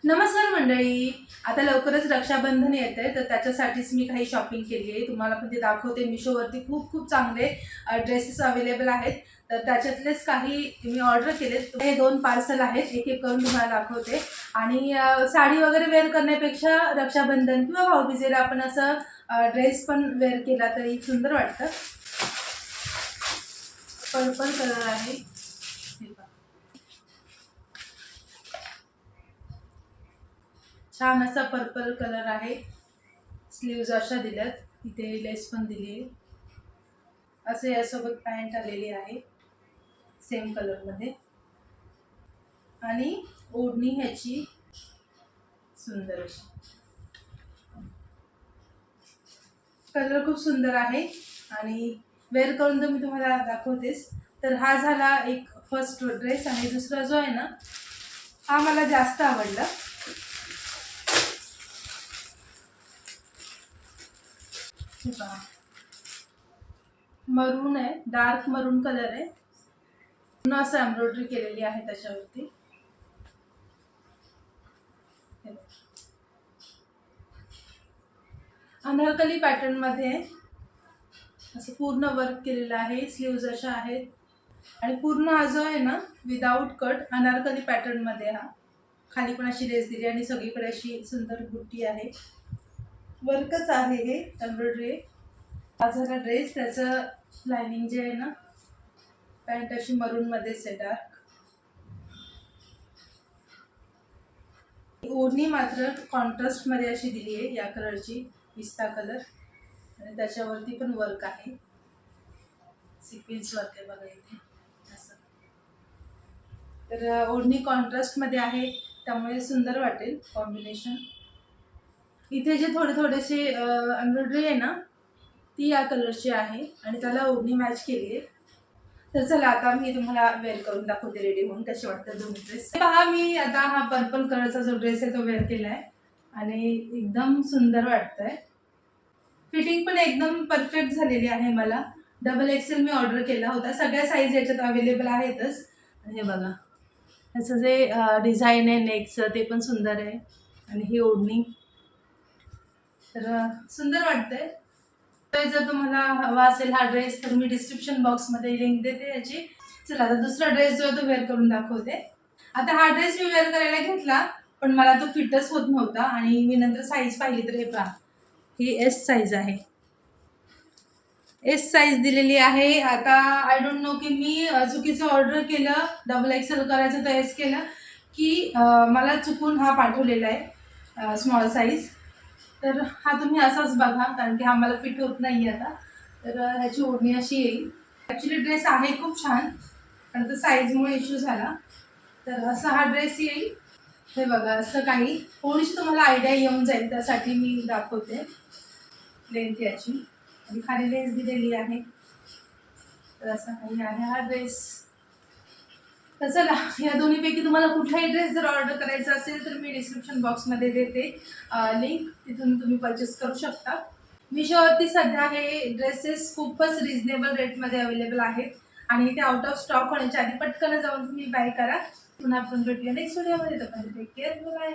नमस्कार मंडळी. आता लवकरच रक्षाबंधन येतंय, तर त्याच्यासाठीच मी काही शॉपिंग केली आहे. तुम्हाला पण ते दाखवते. मिशोवरती खूप खूप चांगले ड्रेसेस अवेलेबल आहेत. तर त्याच्यातलेच काही मी ऑर्डर केलेत. हे 2 पार्सल आहेत. एक-एक करून तुम्हाला दाखवते. आणि साडी वगैरे वेअर करण्यापेक्षा रक्षाबंधन किंवा भाऊबीजेला आपण असं ड्रेस पण वेअर केला तरी सुंदर वाटतं. पर्पल कलर आहे. हे पहा. छान असा पर्पल कलर आहे. स्लीव्ज अशा दिल्यात, इथे लेस पण दिली आहे. असे यासोबत पॅन्ट आलेली आहे सेम कलरमध्ये. आणि ओढणी ह्याची सुंदर अशी. कलर खूप सुंदर आहे आणि वेअर करून तर मी तुम्हाला दाखवतेच. तर हा झाला एक फर्स्ट ड्रेस आणि दुसरा जो आहे ना, हा मला जास्त आवडला. हे पहा, मरून आहे, डार्क मरून कलर आहे. पूर्ण असं एम्ब्रॉयडरी केलेली आहे त्याच्यावरती. अनारकली पॅटर्न मध्ये असं पूर्ण वर्क केलेलं आहे. स्लीव्ज अशा आहेत आणि पूर्ण हा जो आहे ना, विदाउट कट अनारकली पॅटर्न मध्ये हा खाली पण अशी लेस दिली आणि सगळीकडे अशी सुंदर बुट्टी आहे. वर्कच आहे हे एम्ब्रॉयडरी. हा झाला ड्रेस. त्याचं लायनिंग जे आहे ना, पॅन्ट अशी मरून मध्येच आहे डार्क. ओढणी मात्र कॉन्ट्रास्ट मध्ये अशी दिली आहे या कलरची, पिस्ता कलर. आणि त्याच्यावरती पण वर्क आहे, सिक्वेन्स वर्क आहे बघा इथे असं. तर ओढणी कॉन्ट्रास्ट मध्ये आहे त्यामुळे सुंदर वाटेल कॉम्बिनेशन. इथे जे थोडे थोडेसे एम्ब्रॉयडरी आहे ना, ती या कलरची आहे आणि त्याला ओढणी मॅच केली आहे. तर चला आता मी तुम्हाला वेअर करून दाखवते रेडी होऊन कसे वाटतं दोन्ही ड्रेस. पहा, मी आता हा पर्पल कलरचा जो ड्रेस आहे तो वेअर केला आहे आणि एकदम सुंदर वाटतंय. फिटिंग पण एकदम परफेक्ट झालेली आहे. मला डबल एक्सेल मी ऑर्डर केला होता. सगळ्या साईज याच्यात अवेलेबल आहेतच. हे बघा, ह्याचं जे डिझाईन आहे नेकचं ते पण सुंदर आहे आणि ही ओढणी तर सुंदर वाटतंय. तर जर तुम्हाला हवा असेल हा ड्रेस तर मी डिस्क्रिप्शन बॉक्समध्ये लिंक देते याची. चला आता दुसरा ड्रेस जो आहे तो वेअर करून दाखवते. आता हा ड्रेस मी वेअर करायला घेतला पण मला तो फिटच होत नव्हता आणि मी नंतर साईज पाहिली तर हे पहा, ही एस साईज आहे. एस साईज दिलेली आहे. आता आय डोंट नो की मी चुकीचं ऑर्डर केलं, डबल एक्सेल करायचं तर एस केलं की मला चुकून हा पाठवलेला आहे स्मॉल साईज. तर हा तुम्ही असाच बघा कारण की हा मला फिट होत नाही आता. तर ह्याची ओढणी अशी येईल. ॲक्च्युली ड्रेस आहे खूप छान पण तर साईजमुळे इश्यू झाला. तर असा हा ड्रेस येईल. हे बघा, असं काही थोडीशी तुम्हाला आयडिया येऊन जाईल त्यासाठी मी दाखवते. लेंथ याची आणि खाली लेस दिलेली आहे. तर असा काही आहे हा ड्रेस. तर चला, या दोन्हीपैकी तुम्हाला कुठलाही ड्रेस जर ऑर्डर करायचा असेल तर मी डिस्क्रिप्शन बॉक्समध्ये देते लिंक, तिथून तुम्ही परचेस करू शकता. मिशोवरती सध्या हे ड्रेसेस खूपच रिजनेबल रेटमध्ये अवेलेबल आहेत आणि ते आउट ऑफ स्टॉक होण्याच्या आधी पटकन जाऊन तुम्ही बाय करा. पुन्हा आपण भेटूया नेक्स्ट व्हिडिओमध्ये. तर टेक केअर, बाय.